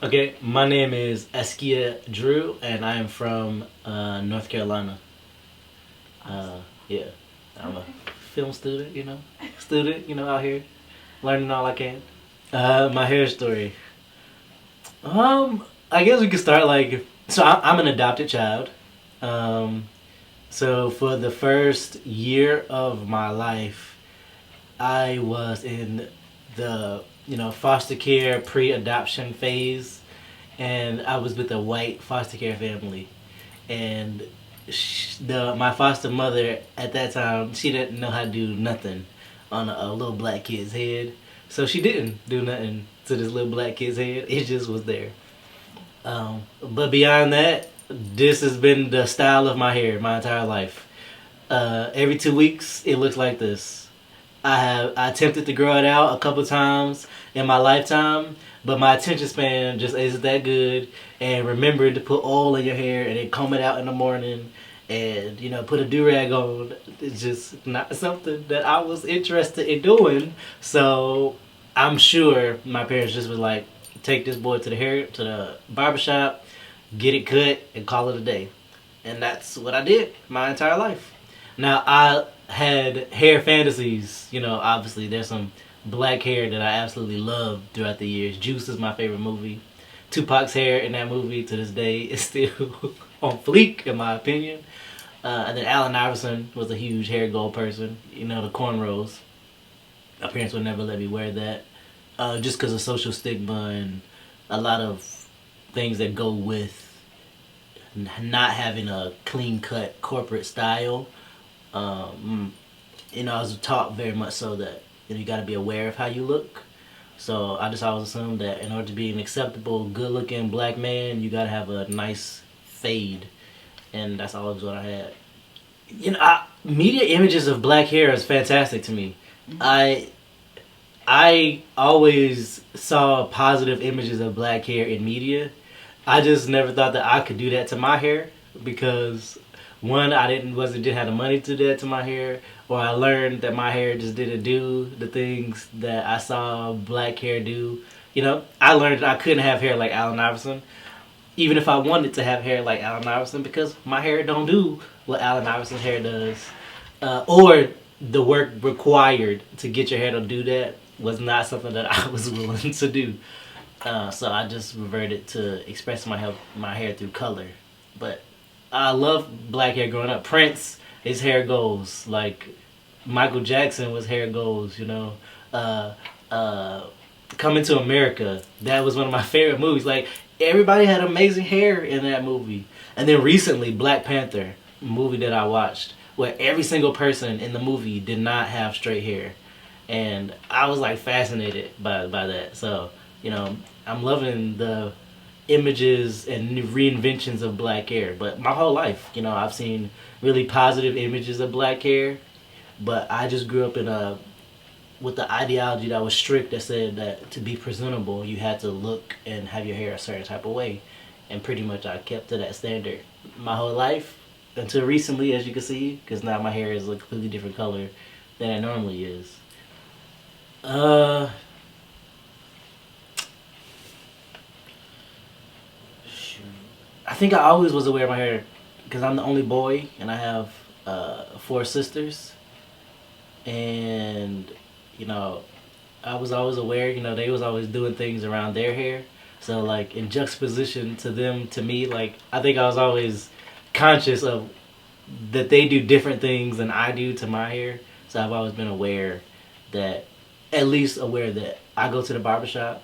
Okay, my name is Askia Drew, and I am from North Carolina. Yeah, I'm a film student, out here learning all I can. My hair story. I guess we could start I'm an adopted child. Um, so for the first year of my life, I was in the foster care pre-adoption phase, and I was with a white foster care family, and the my foster mother at that time, she didn't know how to do nothing on a little black kid's head, so she didn't do nothing to this little black kid's head. It just was there. But beyond that, this has been the style of my hair my entire life. Every 2 weeks, it looks like this. I attempted to grow it out a couple times in my lifetime, but my attention span just isn't that good. And remembering to put oil in your hair and then comb it out in the morning, and put a do rag on, it's just not something that I was interested in doing. So I'm sure my parents just was like, take this boy to the barbershop, get it cut, and call it a day. And that's what I did my entire life. Now, I had hair fantasies. Obviously, there's some black hair that I absolutely loved throughout the years. Juice is my favorite movie. Tupac's hair in that movie to this day is still on fleek, in my opinion. And then Allen Iverson was a huge hair gold person. The cornrows. My parents would never let me wear that, just because of social stigma and a lot of things that go with not having a clean cut corporate style. I was taught very much so that you got to be aware of how you look. So I just always assumed that in order to be an acceptable, good-looking black man, you got to have a nice fade, and that's always what I had. Media images of black hair is fantastic to me. I always saw positive images of black hair in media. I just never thought that I could do that to my hair because one, I didn't have the money to do that to my hair, or I learned that my hair just didn't do the things that I saw black hair do. I learned that I couldn't have hair like Allen Iverson, even if I wanted to have hair like Allen Iverson, because my hair don't do what Allen Iverson's hair does, or the work required to get your hair to do that was not something that I was willing to do. So I just reverted to expressing my hair through color. But I loved black hair growing up. Prince, his hair goes. Like Michael Jackson was hair goals, Uh, uh, Coming to America, that was one of my favorite movies. Like, everybody had amazing hair in that movie. And then recently, Black Panther, a movie that I watched, where every single person in the movie did not have straight hair. And I was like fascinated by that. So, I'm loving the images and reinventions of black hair. But my whole life, I've seen really positive images of black hair. But I just grew up with the ideology that was strict, that said that to be presentable, you had to look and have your hair a certain type of way. And pretty much I kept to that standard my whole life until recently, as you can see, because now my hair is a completely different color than it normally is. Uh, shoot. I think I always was aware of my hair because I'm the only boy and I have four sisters, and you know I was always aware. They was always doing things around their hair, so like in juxtaposition to them, to me, like I think I was always conscious of that they do different things than I do to my hair. So I've always been aware that, at least aware that I go to the barbershop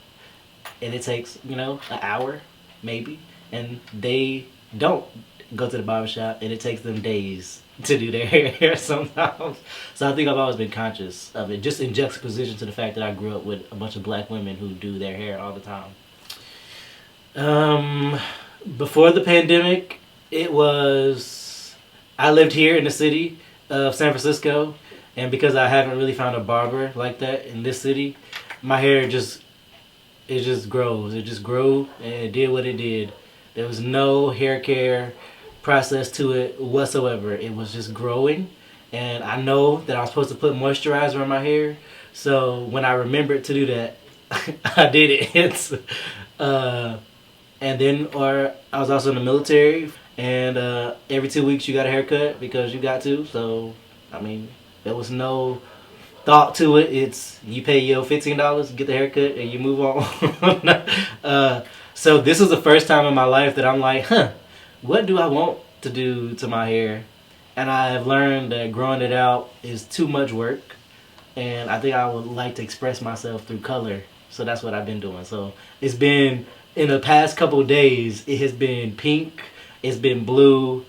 and it takes, an hour, maybe, and they don't go to the barbershop and it takes them days to do their hair sometimes. So I think I've always been conscious of it, just in juxtaposition to the fact that I grew up with a bunch of black women who do their hair all the time. Um, Before the pandemic, it was, I lived here in the city of San Francisco, and because I haven't really found a barber like that in this city, my hair just, it just grows. It just grew and it did what it did. There was no hair care process to it whatsoever. It was just growing, and I know that I was supposed to put moisturizer on my hair. So when I remembered to do that, I did it. Uh, and then, or I was also in the military, and every 2 weeks you got a haircut because you got to. So, I mean, there was no thought to it. It's you pay your $15, get the haircut, and you move on. So this is the first time in my life that I'm like, what do I want to do to my hair? And I've learned that growing it out is too much work, and I think I would like to express myself through color. So that's what I've been doing. So it's been in the past couple of days. It has been pink, it's been blue,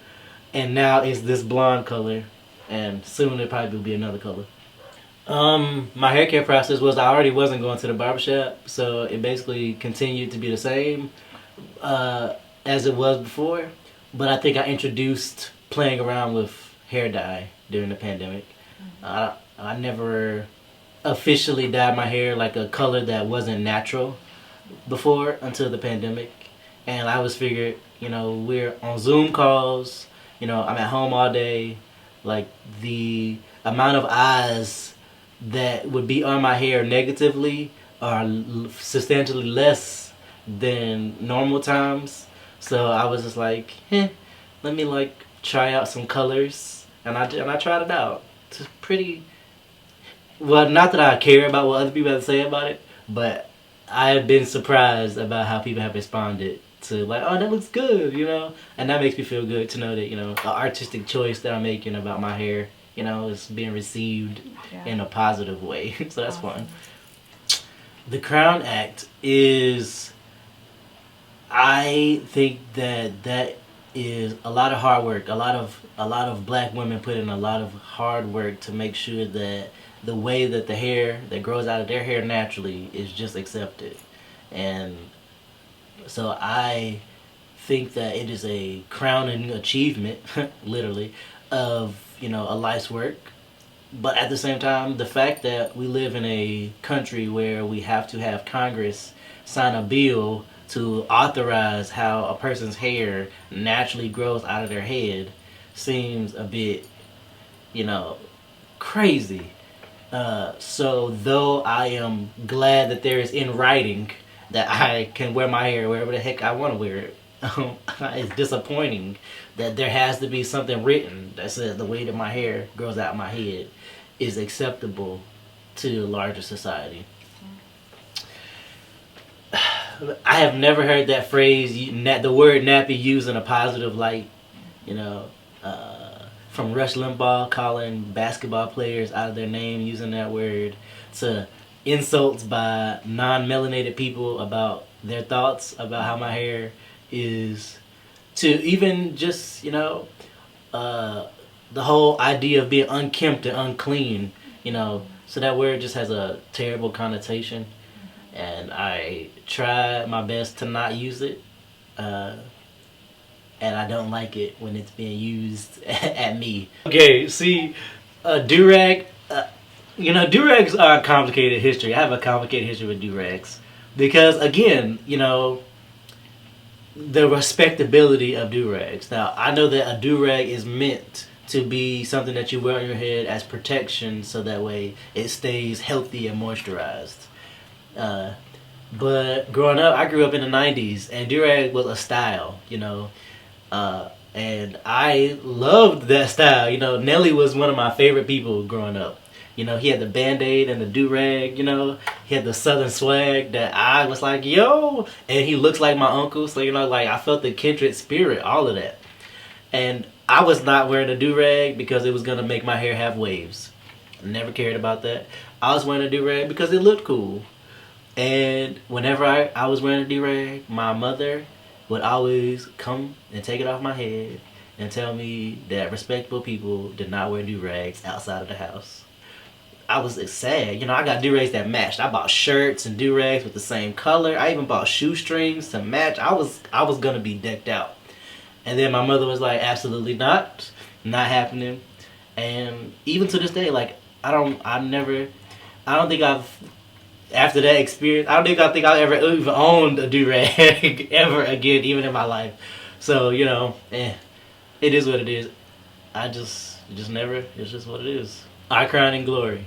and now it's this blonde color, and soon it probably will be another color. My hair care process was I already wasn't going to the barbershop, so it basically continued to be the same as it was before. But I think I introduced playing around with hair dye during the pandemic. I never officially dyed my hair like a color that wasn't natural before until the pandemic. And I was figured, we're on Zoom calls, I'm at home all day. Like the amount of eyes that would be on my hair negatively are substantially less than normal times. So I was just like, let me like try out some colors, and I tried it out. It's pretty. Well, not that I care about what other people have to say about it, but I have been surprised about how people have responded to like, oh, that looks good, and that makes me feel good to know that the artistic choice that I'm making about my hair, is being received in a positive way. So that's fun. The Crown Act is, I think that is a lot of hard work. A lot of black women put in a lot of hard work to make sure that the way that the hair that grows out of their hair naturally is just accepted. And so I think that it is a crowning achievement, literally, of a life's work. But at the same time, the fact that we live in a country where we have to have Congress sign a bill to authorize how a person's hair naturally grows out of their head seems a bit, crazy. So though I am glad that there is in writing that I can wear my hair wherever the heck I want to wear it, it's disappointing that there has to be something written that says the way that my hair grows out of my head is acceptable to the larger society. I have never heard that phrase, the word nappy, used in a positive light. From Rush Limbaugh calling basketball players out of their name using that word, to insults by non-melanated people about their thoughts about how my hair is, to even just the whole idea of being unkempt and unclean. So that word just has a terrible connotation, and I try my best to not use it. And I don't like it when it's being used at me. Okay, see, do-rag, do-rags are a complicated history. I have a complicated history with do-rags. Because, again, the respectability of do-rags. Now, I know that a do-rag is meant to be something that you wear on your head as protection, so that way it stays healthy and moisturized. But growing up, I grew up in the 90s, and do-rag was a style, and I loved that style. Nelly was one of my favorite people growing up. He had the Band-Aid and the do-rag, he had the Southern swag that I was like, yo, and he looks like my uncle, so, I felt the kindred spirit, all of that. And I was not wearing a do-rag because it was going to make my hair have waves. I never cared about that. I was wearing a do-rag because it looked cool. And whenever I was wearing a do-rag, my mother would always come and take it off my head and tell me that respectable people did not wear do-rags outside of the house. I was sad. I got do-rags that matched. I bought shirts and do-rags with the same color. I even bought shoestrings to match. I was gonna be decked out. And then my mother was like, absolutely not happening. And even to this day, like, after that experience, I think I've ever even owned a do-rag ever again, even in my life. So, it is what it is. It's just what it is. Our crown and glory.